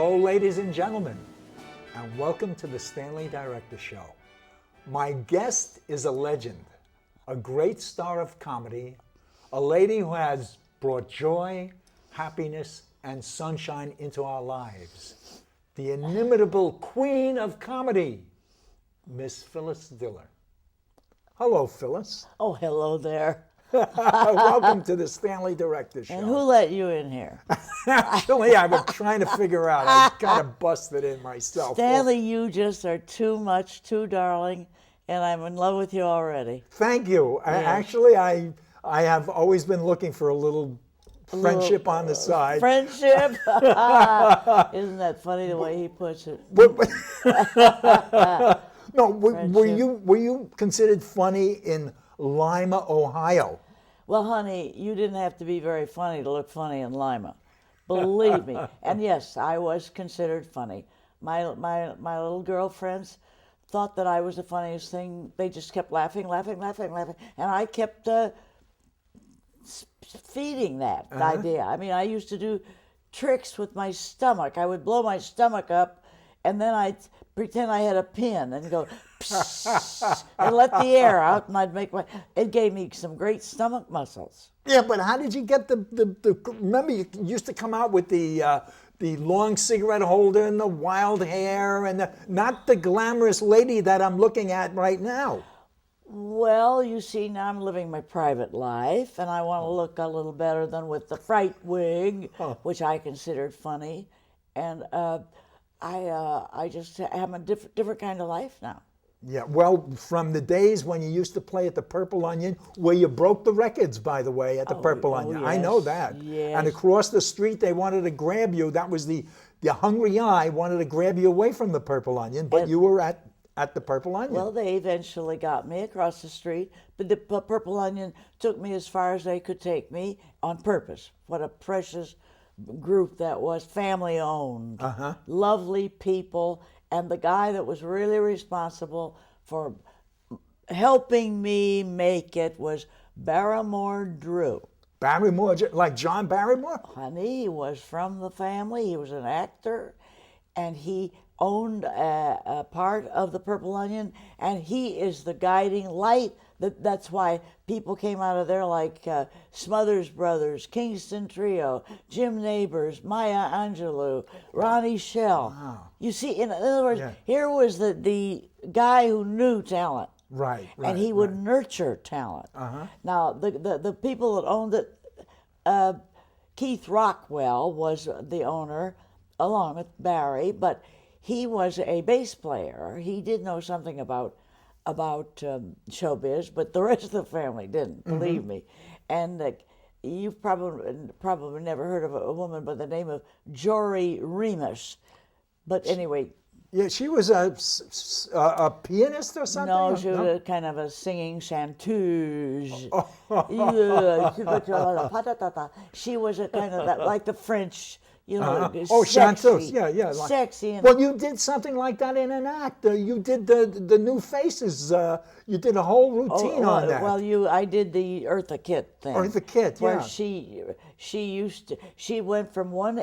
Hello, ladies and gentlemen, and welcome to the Stanley Dyrector Show. My guest is a legend, a great star of comedy, a lady who has brought joy, happiness, and sunshine into our lives. The inimitable queen of comedy, Miss Phyllis Diller. Hello, Phyllis. Oh, hello there. Welcome to the Stanley Dyrector Show. And who let you in here? Actually, I've been trying to figure out. I kind of busted in myself. Stanley, you just are too much, too darling, and I'm in love with you already. Thank you. Yes. Actually, I have always been looking for a little friendship on the side. Friendship? Isn't that funny the way he puts it? No, were you considered funny in Lima, Ohio? Well, honey, you didn't have to be very funny to look funny in Lima. Believe me. And yes, I was considered funny. My little girlfriends thought that I was the funniest thing. They just kept laughing. And I kept feeding that idea. I mean, I used to do tricks with my stomach. I would blow my stomach up, and then I'd pretend I had a pin and go psst, and let the air out, and I'd make it gave me some great stomach muscles. Yeah, but how did you get the remember you used to come out with the long cigarette holder and the wild hair and not the glamorous lady that I'm looking at right now. Well, you see, now I'm living my private life, and I want to look a little better than with the fright wig, which I considered funny, and I just have a different kind of life now. Yeah, well, from the days when you used to play at the Purple Onion, where you broke the records, by the way, at the Purple Onion. Yes, I know that. yes. And across the street, they wanted to grab you. That was the hungry eye wanted to grab you away from the Purple Onion, but you were at the Purple Onion. Well, they eventually got me across the street, but the Purple Onion took me as far as they could take me on purpose. What a precious group that was, family owned, lovely people, and the guy that was really responsible for helping me make it was Barrymore Drew. Barrymore, like John Barrymore? Honey, he was from the family. He was an actor, and he owned a part of the Purple Onion, and he is the guiding light. That's why people came out of there like Smothers Brothers, Kingston Trio, Jim Neighbors, Maya Angelou, Ronnie Shell. Wow. You see, in other words, here was the guy who knew talent. Right. And he would nurture talent. Now, the people that owned it, Keith Rockwell was the owner, along with Barry, but he was a bass player. He did know something about showbiz, but the rest of the family didn't, believe me. And you've probably never heard of a woman by the name of Jory Remus. But anyway. Yeah, she was a pianist or something? No, she was kind of a singing chanteuse. She was a kind of like the French, chanteuse, yeah. Sexy. And well, you did something like that in an act. You did the New Faces. You did a whole routine on that. Well, I did the Eartha Kitt thing. Eartha Kitt, where yeah. she went from one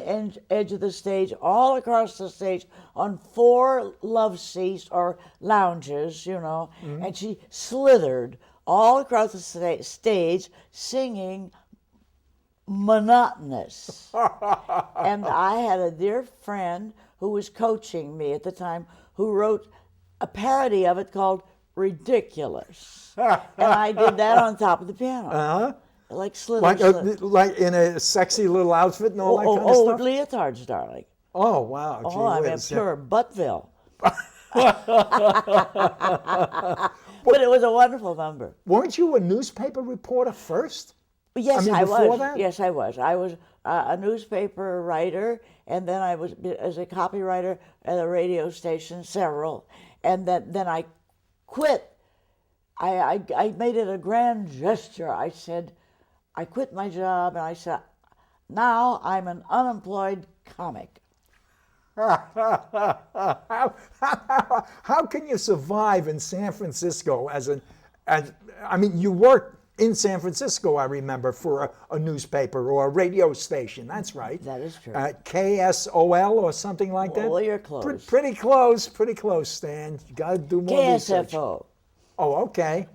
edge of the stage all across the stage on 4 love seats or lounges, and she slithered all across the stage singing monotonous. And I had a dear friend who was coaching me at the time who wrote a parody of it called Ridiculous. And I did that on top of the piano. Like slither. Like in a sexy little outfit and all that kind of stuff? Leotards, darling. Oh, wow. I'm pure Buttville. But it was a wonderful number. Weren't you a newspaper reporter first? Yes, I before was. that? Yes, I was. I was a newspaper writer, and then I was as a copywriter at a radio station, several, and then I quit. I made it a grand gesture. I said, I quit my job, and I said, now I'm an unemployed comic. How can you survive in San Francisco you worked in San Francisco, I remember, for a newspaper or a radio station. That's right. That is true. KSOL or something like that? Well, you're close. Pretty close, Stan. You got to do more research. KSFO. Oh, okay.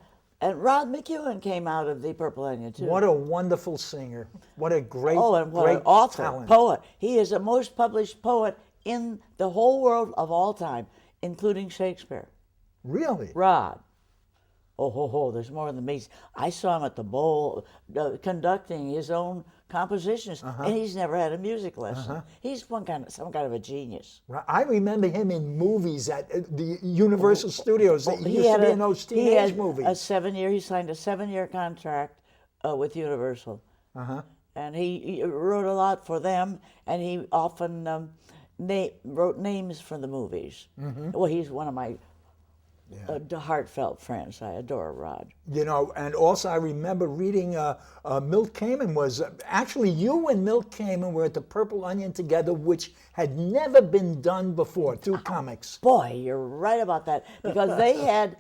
And Rod McEwen came out of the Purple Onion, too. What a wonderful singer. What a great, and what great an author, talent. poet. He is the most published poet in the whole world of all time, including Shakespeare. Really? Rod. There's more than me. I saw him at the Bowl conducting his own compositions, and he's never had a music lesson. He's some kind of a genius. Right. I remember him in movies at the Universal Studios. He used to be in those teenage movies. He signed a 7-year contract with Universal. And he wrote a lot for them, and he often wrote names for the movies. Well, he's one of my heartfelt friends. I adore Rod. You know, and also I remember reading Milt Kamen was, actually you and Milt Kamen were at the Purple Onion together, which had never been done before, 2 comics. Boy, you're right about that. Because they had,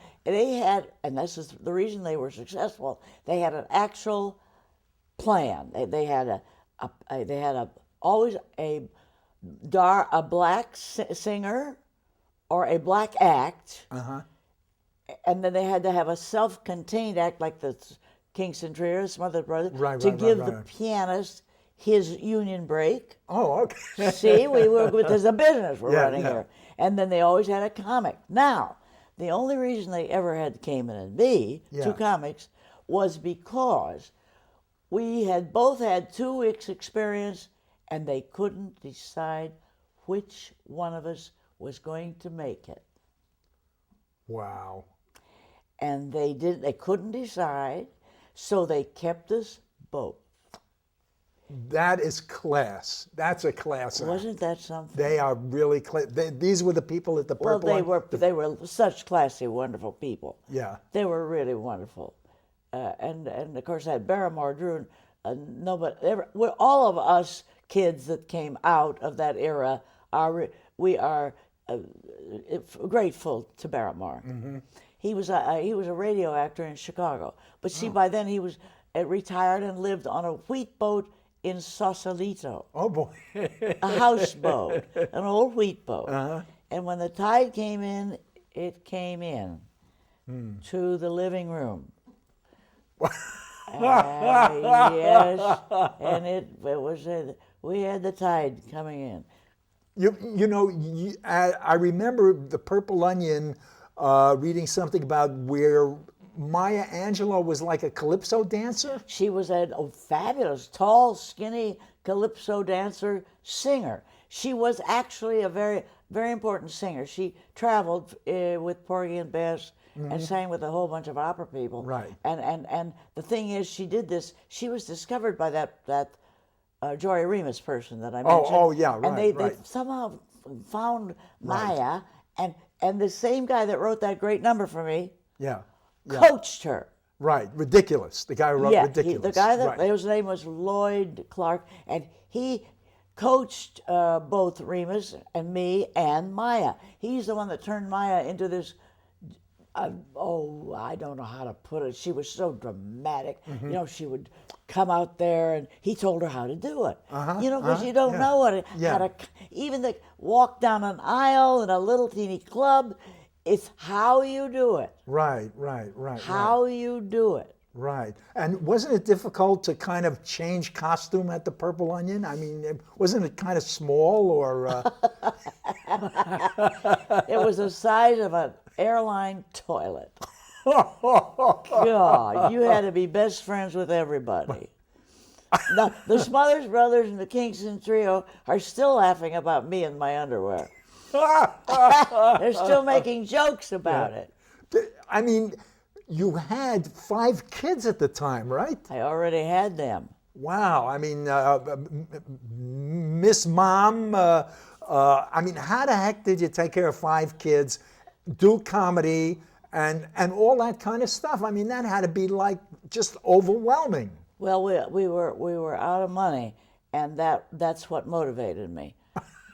and this is the reason they were successful, they had an actual plan. They had always a black singer or a black act, and then they had to have a self-contained act like the Kingston Trio, Smothers Brothers, to give the pianist his union break. Oh, okay. See, there's a business we're running here. And then they always had a comic. Now, the only reason they ever had Kamen and me, 2 comics, was because we had both had 2 weeks experience, and they couldn't decide which one of us was going to make it. Wow. And they couldn't decide, so they kept us both. That is class. That's a class act. Wasn't that something? They are really these were the people at the Purple Onion. They were such classy, wonderful people. Yeah. They were really wonderful. And of course I had Barrymore, Drew, all of us kids that came out of that era we are grateful to Barrymore. He was a radio actor in Chicago, but see, by then he was retired and lived on a wheat boat in Sausalito. Oh boy. A houseboat, an old wheat boat. And when the tide came in, it came in to the living room. Yes, and we had the tide coming in. I remember the Purple Onion reading something about where Maya Angelou was like a calypso dancer. She was a fabulous, tall, skinny calypso dancer, singer. She was actually a very, very important singer. She traveled with Porgy and Bess and sang with a whole bunch of opera people. Right. And the thing is, she did this. She was discovered by that Jory Remus person that I mentioned. Oh, yeah, right. And they somehow found Maya, and the same guy that wrote that great number for me coached her. Right, Ridiculous. The guy who wrote Ridiculous. The guy his name was Lloyd Clark, and he coached both Remus and me and Maya. He's the one that turned Maya into this. I don't know how to put it. She was so dramatic. You know, she would come out there, and he told her how to do it. Because you don't know how to even walk down an aisle in a little teeny club. It's how you do it. Right. How you do it. Right. And wasn't it difficult to kind of change costume at the Purple Onion? I mean, wasn't it kind of small or? It was the size of an airline toilet. God, you had to be best friends with everybody. Now, the Smothers Brothers and the Kingston Trio are still laughing about me and my underwear. They're still making jokes about it. I mean, you had 5 kids at the time, right? I already had them. Wow. I mean, Miss Mom, I mean, how the heck did you take care of 5 kids, do comedy, and all that kind of stuff? I mean, that had to be like just overwhelming. Well, we were out of money, and that's what motivated me.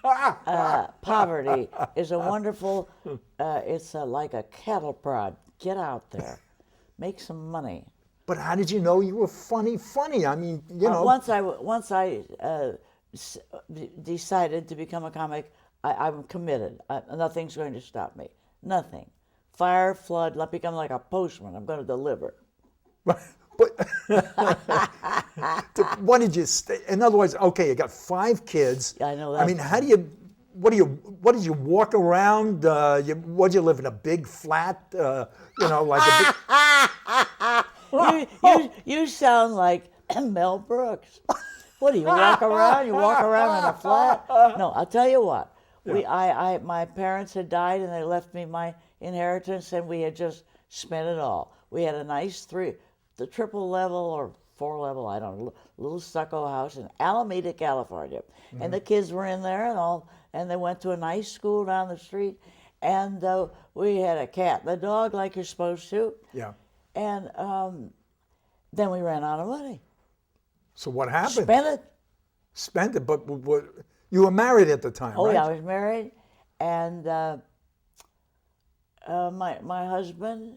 Poverty is a wonderful, it's like a cattle prod. Get out there, make some money. But how did you know you were funny? I mean, you know. Once I decided to become a comic, I'm committed. Nothing's going to stop me. Nothing. Fire, flood, I'll become like a postman. I'm going to deliver. But what did you stay? In other words, okay, you got 5 kids. I know that. I mean, what did you walk around? What did you live in a big flat? You know, like a big. You sound like Mel Brooks. What do you walk around? You walk around in a flat? No, I'll tell you what. Yeah. My parents had died and they left me my inheritance, and we had just spent it all. We had a nice the triple level or 4 level, I don't know, little stucco house in Alameda, California, and the kids were in there and they went to a nice school down the street, and we had a cat and a dog like you're supposed to. Yeah. And then we ran out of money. So what happened? Spent it. But you were married at the time, Oh right? yeah, I was married, and my husband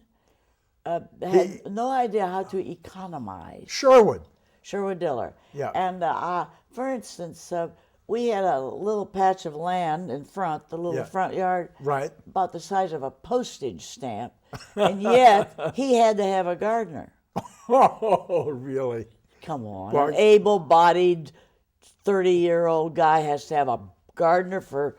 had no idea how to economize. Sherwood Diller. Yeah. And for instance, we had a little patch of land in front, the little front yard, Right. about the size of a postage stamp, and yet he had to have a gardener. Oh, really? Come on, Well, an able-bodied 30-year-old guy has to have a gardener for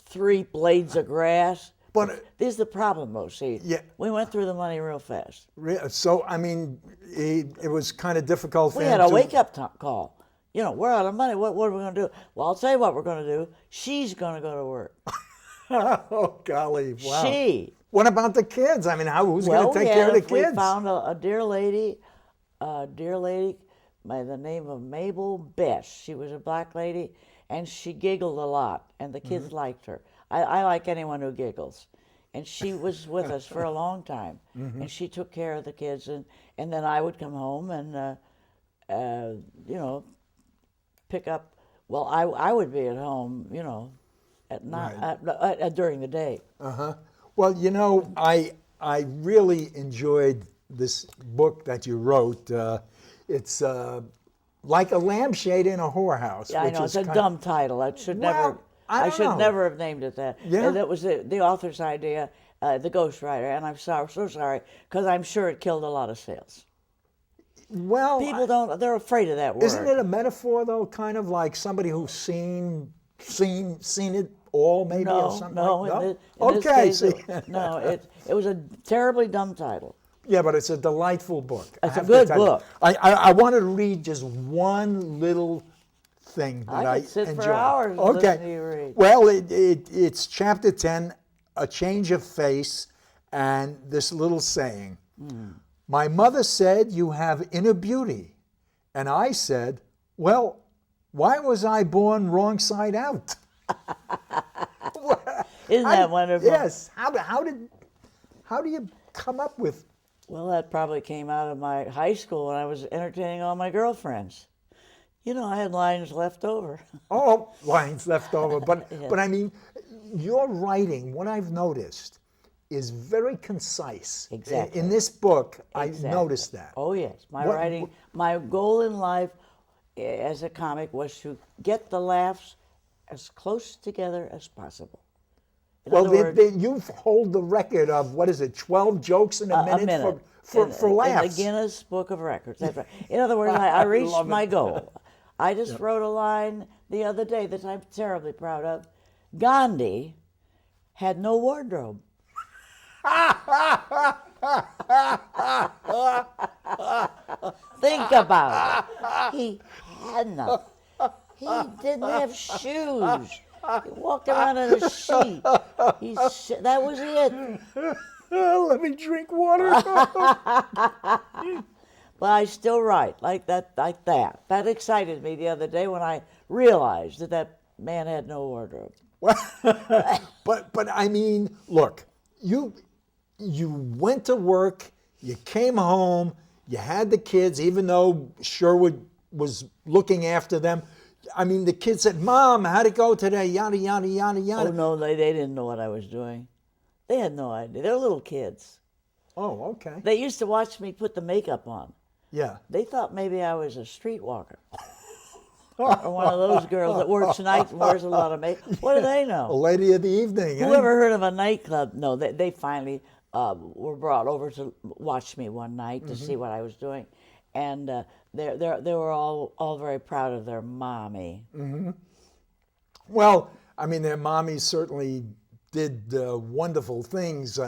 3 blades of grass. But This is the problem, though. See, Yeah. we went through the money real fast. so I mean, it was kind of difficult for We him had a to. wake-up call. You know, we're out of money. What are we going to do? Well, I'll tell you what we're going to do. She's going to go to work. Oh, golly! Wow. She. What about the kids? I mean, who's going to take care of the We kids? found a dear lady by the name of Mabel Best. She was a black lady, and she giggled a lot, and the kids liked her. I like anyone who giggles. And she was with us for a long time, and she took care of the kids, and then I would come home and, you know, pick up. Well, I would be at home, you know, at night, during the day. Well, you know, I really enjoyed this book that you wrote. It's like a lampshade in a whorehouse. Yeah, I know, it's a dumb title. I should never have named it that. Yeah. And that was the author's idea, the ghostwriter, and I'm so sorry, because I'm sure it killed a lot of sales. Well, People they're afraid of that word. isn't it a metaphor though? Kind of like somebody who's seen it all, maybe, or something. No, like that? in this Okay, case, see. no, it was a terribly dumb title. Yeah, but it's a delightful book. It's I a have to good tell you. book. I wanted to read just one little thing that I could sit enjoyed. for hours Okay. listening to you read. Well, it's chapter 10, A Change of Face, and this little saying. My mother said you have inner beauty. And I said, well, why was I born wrong side out? Isn't that wonderful? Yes. How do you come up with? Well, that probably came out of my high school when I was entertaining all my girlfriends. You know, I had lines left over. Oh, lines left over. But I mean, your writing, what I've noticed, is very concise. Exactly. In this book, Exactly. I noticed that. Oh, yes. My goal in life as a comic was to get the laughs as close together as possible. In Well, other words, you hold the record of, 12 jokes in a minute, for laughs. In the Guinness Book of Records. That's right. In other words, I reached love it. my goal. I just wrote a line the other day that I'm terribly proud of. Gandhi had no wardrobe. Think about it. He had none. He didn't have shoes. He walked around in a sheet. That was it. Let me drink water. But I still write like that. That excited me the other day when I realized that man had no wardrobe. But I mean, look, you went to work, you came home, you had the kids, even though Sherwood was looking after them. I mean, the kids said, Mom, how'd it go today? Yada, yada, yada, yada. Oh, no, they didn't know what I was doing. They had no idea. They're little kids. Oh, okay. They used to watch me put the makeup on. Yeah. They thought maybe I was a streetwalker. Or one of those girls that works nights and wears a lot of makeup. What do they A know? lady of the evening. Who ever heard of a nightclub? No, they finally were brought over to watch me one night to see what I was doing. And they were all very proud of their mommy. Well, I mean, their mommies certainly did wonderful things.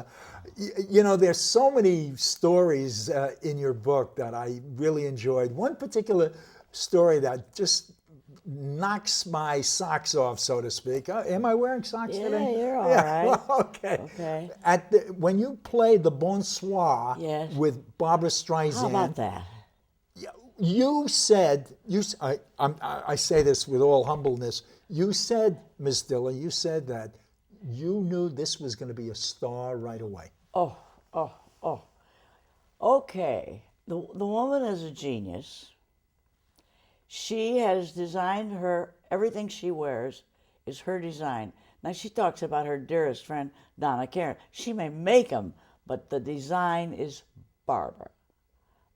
You know, there's so many stories in your book that I really enjoyed. One particular story that just knocks my socks off, so to speak. Am I wearing socks today? Yeah, you're all right. Okay. Okay. When you played the Bonsoir Yes. with Barbara Streisand, How about that? you said, I say this with all humbleness, you said, Miss Diller, you said that you knew this was going to be a star right away. Oh. Okay. The woman is a genius. She has designed everything she wears is her design. Now, she talks about her dearest friend, Donna Karan. She may make them, but the design is Barbara.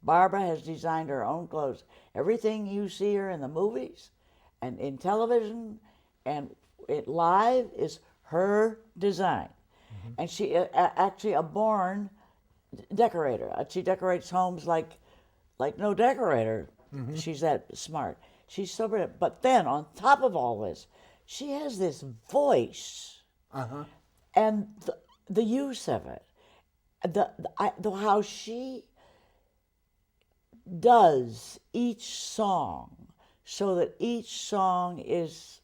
Barbara has designed her own clothes. Everything you see her in the movies and in television and live is her design. And she actually a born decorator. She decorates homes like no decorator. She's that smart. She's so brilliant. But then on top of all this, she has this voice and the use of it, how she does each song so that each song is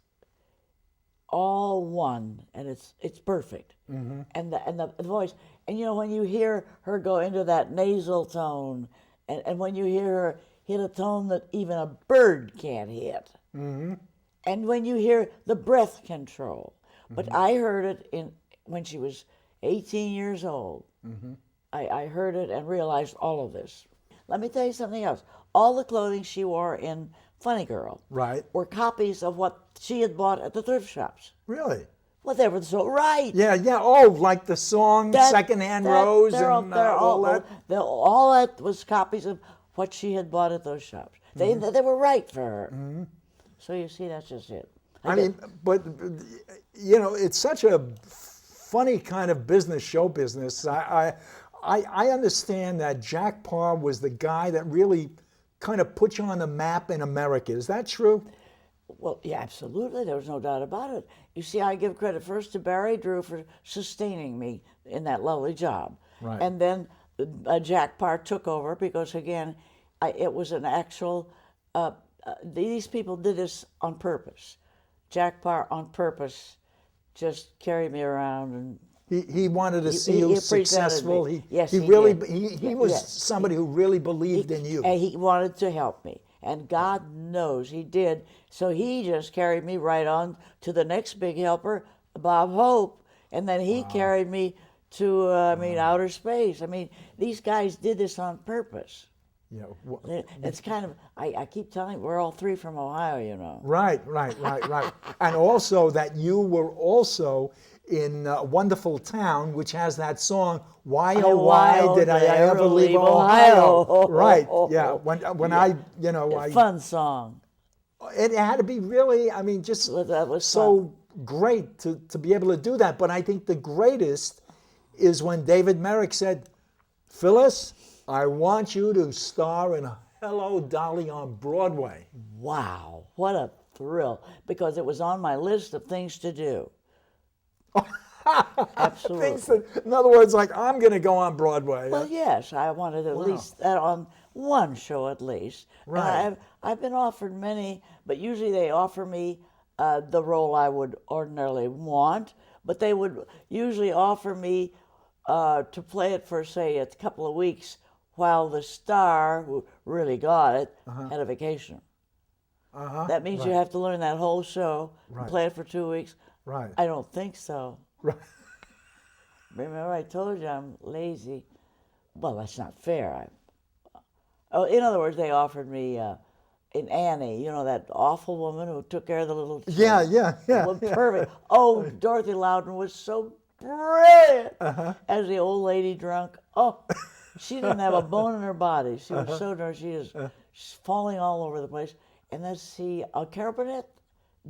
all one and it's perfect. And the voice, and you know, when you hear her go into that nasal tone, and when you hear her hit a tone that even a bird can't hit, and when you hear the breath control. But I heard it when she was 18 years old. I heard it and realized all of this. Let me tell you something else. All the clothing she wore in Funny Girl were copies of what she had bought at the thrift shops. Really? Well, they were so right. Yeah. Oh, like the song Secondhand Rose and all that? All that was copies of what she had bought at those shops. They were right for her. So you see, that's just it. I mean, but, you know, it's such a funny kind of business, show business. I understand that Jack Parr was the guy that really kind of put you on the map in America. Is that true? Well, yeah, absolutely. There was no doubt about it. You see, I give credit first to Barry Drew for sustaining me in that lovely job. Right. And then Jack Parr took over because, again, it was an actual, these people did this on purpose. Jack Parr on purpose just carried me around and he wanted to see you successful. He was somebody who really believed in you. And he wanted to help me. And God knows he did. So he just carried me right on to the next big helper, Bob Hope. And then he carried me to, outer space. I mean, these guys did this on purpose. Yeah. It's kind of, I keep telling you, we're all three from Ohio, you know. Right. And also that you were also in Wonderful Town, which has that song, Why Oh Why Did I Ever Leave Ohio? Right, yeah. When I Fun song. It had to be really, I mean, just that was so great to be able to do that. But I think the greatest is when David Merrick said, Phyllis, I want you to star in Hello, Dolly on Broadway. Wow, what a thrill, because it was on my list of things to do. Absolutely. In other words, like, I'm going to go on Broadway. Well, yes, I wanted at least that on one show at least. Right. And I've been offered many, but usually they offer me the role I would ordinarily want, but they would usually offer me to play it for, say, a couple of weeks while the star who really got it had a vacation. That means you have to learn that whole show and play it for 2 weeks. Right. I don't think so. Right. Remember, I told you I'm lazy. Well, that's not fair. In other words, they offered me in Annie, you know, that awful woman who took care of the little Yeah. Well, perfect. Oh, Dorothy Loudon was so brilliant. As the old lady drunk, oh, she didn't have a bone in her body. She was so drunk, she's falling all over the place. And then Carol Burnett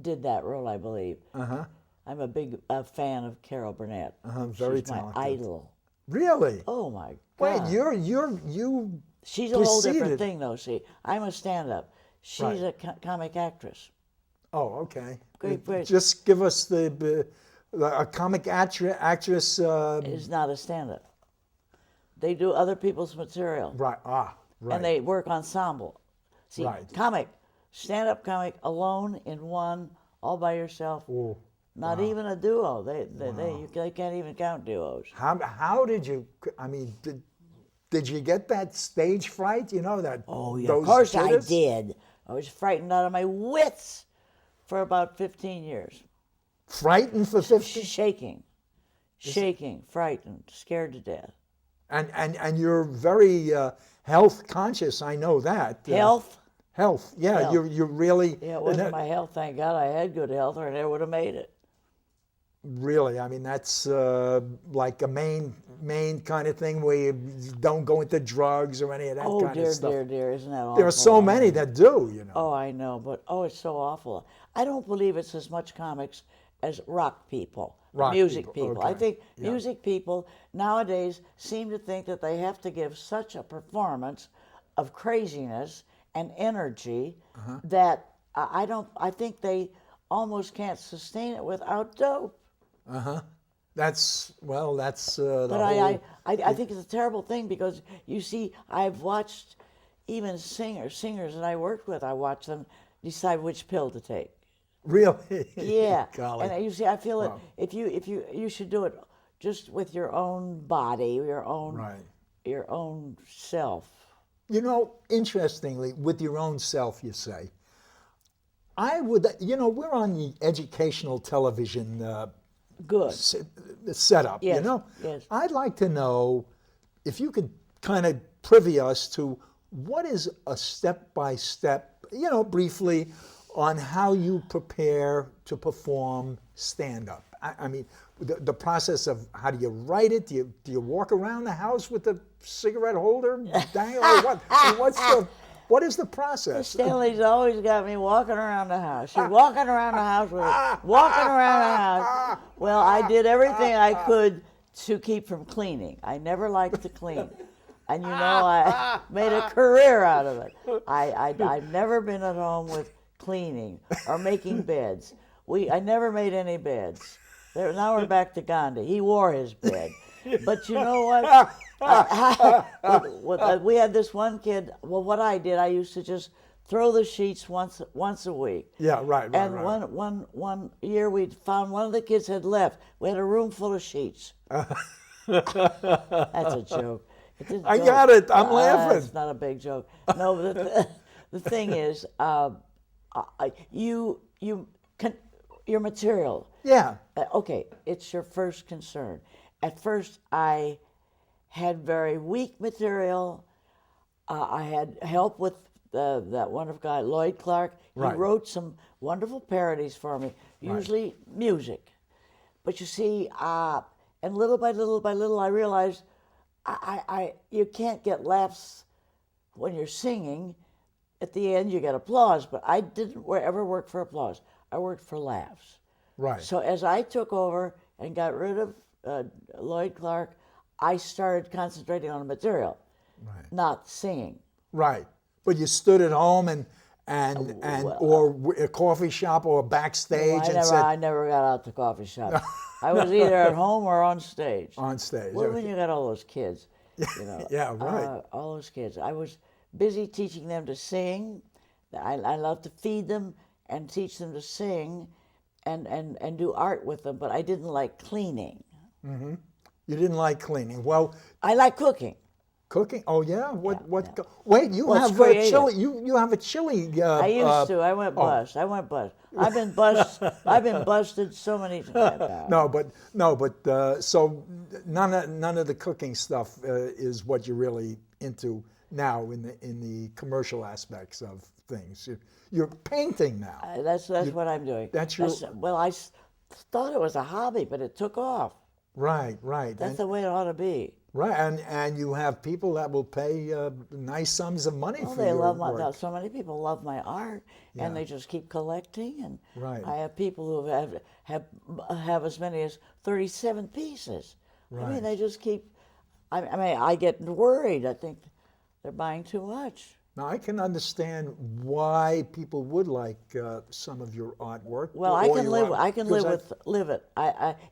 did that role, I believe. I'm a big fan of Carol Burnett. Very She's talented. my idol. Really? Oh my Wait, God. you She's a whole different preceded- thing, though. See, I'm a stand-up. She's Right. a comic actress. Oh, okay. Great. Just give us a comic actress. Is not a stand-up. They do other people's material, Right. Right. and they work ensemble. See, Right. stand-up comic alone in one, all by yourself. Ooh, Not even a duo. They can't even count duos. how did you? I mean, did you get that stage fright? You know that. Oh yeah, those of course jitters? I did. I was frightened out of my wits for about 15 years. Frightened for 50. Shaking, frightened, scared to death. And you're very health conscious. I know that. Health? Health. Yeah, Health. you're really. Yeah, it wasn't my health. Thank God I had good health, or I never would have made it. Really, I mean that's like a main kind of thing where you don't go into drugs or any of that Oh kind of stuff. dear, isn't that awful? There are so many that do, you know. Oh, I know, but it's so awful. I don't believe it's as much comics as rock people, music people. I okay. think Yeah. music people nowadays seem to think that they have to give such a performance of craziness and energy that I think they almost can't sustain it without dope. That's the But whole. I think it's a terrible thing because you see, I've watched even singers that I worked with, I watched them decide which pill to take. Really? Yeah, Golly. and you see, I feel Wow. that if you should do it just with your own body, your own self. You know, interestingly, with your own self, you say. I would, we're on the educational television Good. setup, Yes, you know? yes. I'd like to know if you could kind of privy us to what is a step-by-step, briefly, on how you prepare to perform stand-up. I mean, the process of how do you write it? Do you walk around the house with the cigarette holder? What is the process? Stanley's always got me walking around the house. She's walking around the house with her, walking around the house. Well, I did everything I could to keep from cleaning. I never liked to clean. And I made a career out of it. I've never been at home with cleaning or making beds. I never made any beds. Now we're back to Gandhi. He wore his bed. But you know what? We had this one kid. Well, what I did, I used to just throw the sheets once a week. Yeah, right. And right. one year we found one of the kids had left. We had a room full of sheets. That's a joke. I got it. I'm laughing. It's not a big joke. No, but the thing is, your material. Yeah. Okay, it's your first concern. At first, I had very weak material. I had help with that wonderful guy, Lloyd Clark. He Right. wrote some wonderful parodies for me, usually music. But you see, and little by little, I realized you can't get laughs when you're singing. At the end, you get applause, but I didn't ever work for applause. I worked for laughs. Right. So as I took over and got rid of Lloyd Clark, I started concentrating on the material, not singing. Right. But you stood at home and or a coffee shop or backstage I never got out to coffee shop. I was either at home or on stage. On stage. Well, when you got all those kids, Yeah, right. all those kids. I was busy teaching them to sing. I love to feed them and teach them to sing and do art with them, but I didn't like cleaning. You didn't like cleaning. Well, I like cooking. cooking. Oh yeah. What? Wait, you Well, it's have a creative. chili. You have a chili. I used to. I went bust. I've been bust. I've been busted so many times. No, but so none of the cooking stuff is what you're really into now in the commercial aspects of things. You're painting now. That's what I'm doing. That's your- Well, I thought it was a hobby, but it took off. Right, right. That's the way it ought to be. Right, and you have people that will pay nice sums of money Oh, for they your love work. so many people love my art, Yeah. and they just keep collecting. And Right. I have people who have as many as 37 pieces. I Right. mean, they just keep. I mean, I get worried. I think they're buying too much. Now, I can understand why people would like some of your artwork. Well, or I can your live. art, I can because live it.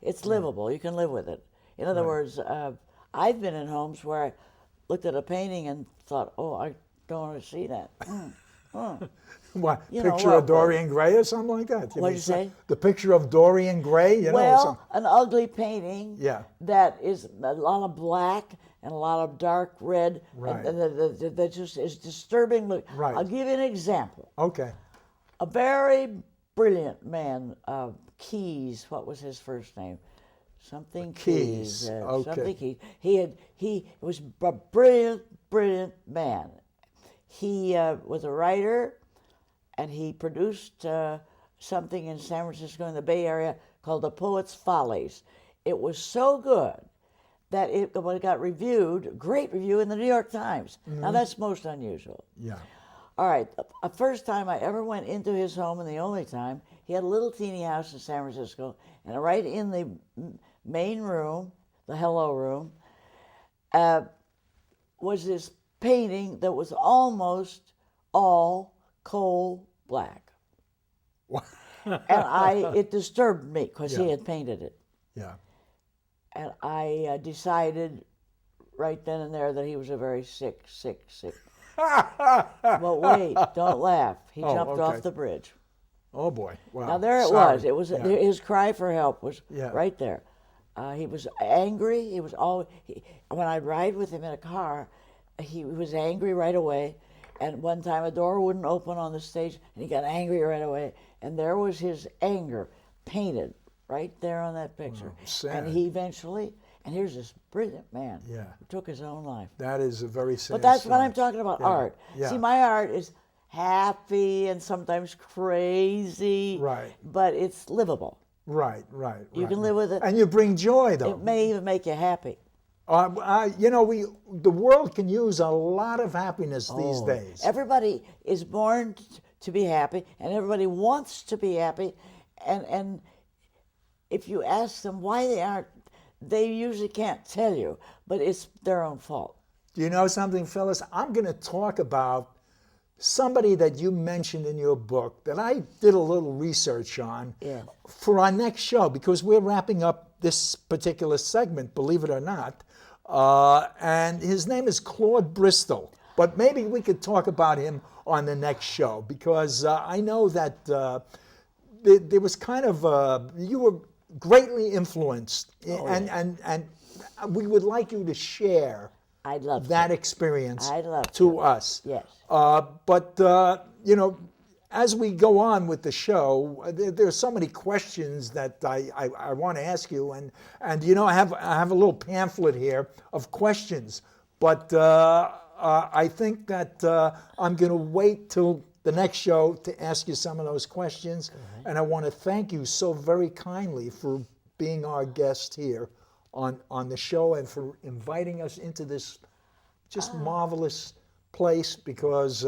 It's livable. You can live with it. In other words, I've been in homes where I looked at a painting and thought, "Oh, I don't want to see that." What, You know, picture of Dorian Gray or something like that? What'd you say? The picture of Dorian Gray, you know? Well, an ugly painting. Yeah. That is a lot of black and a lot of dark red. Right. And that just is disturbing. Look, Right. I'll give you an example. Okay. A very brilliant man, Keyes. What was his first name? Something Keyes, Keyes. okay. Something Keyes. He was a brilliant man. He was a writer, and he produced something in San Francisco in the Bay Area called The Poet's Follies. It was so good that when it got reviewed, great review in the New York Times. Now that's most unusual. Yeah. All right, the first time I ever went into his home, and the only time, he had a little teeny house in San Francisco, and right in the main room, the hello room, was this painting that was almost all coal black. And it disturbed me because he Yeah. had painted it. Yeah. And I decided right then and there that he was a very sick. But wait, don't laugh. He Oh, jumped okay. off the bridge. Oh boy! Wow. Now there it Sorry. was. It was Yeah. his cry for help was Yeah. right there. He was angry. He was always when I'd ride with him in a car, he was angry right away. And one time a door wouldn't open on the stage, and he got angry right away. And there was his anger painted right there on that picture. sad. And he eventually, and here's this brilliant man Yeah. who took his own life. That is a very sad. But that's what story. I'm talking about, Yeah. art. Yeah. See, my art is happy and sometimes crazy, Right. but it's livable. Right. You can live with it. And you bring joy, though. It may even make you happy. You know, the world can use a lot of happiness these days. Everybody is born to be happy, and everybody wants to be happy. And if you ask them why they aren't, they usually can't tell you, but it's their own fault. Do you know something, Phyllis? I'm going to talk about somebody that you mentioned in your book that I did a little research on for our next show, because we're wrapping up this particular segment, believe it or not. And his name is Claude Bristol. But maybe we could talk about him on the next show, because I know that there was kind of, you were greatly influenced. And we would like you to share I'd love that experience I'd love to us. Yes. But you know, as we go on with the show, there's so many questions that I want to ask you, and you know, I have a little pamphlet here of questions, but I think that I'm going to wait till the next show to ask you some of those questions, and I want to thank you so very kindly for being our guest here on the show, and for inviting us into this just marvelous place, because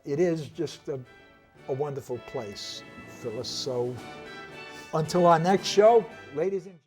it is just a wonderful place, Phyllis. So until our next show, ladies and gentlemen.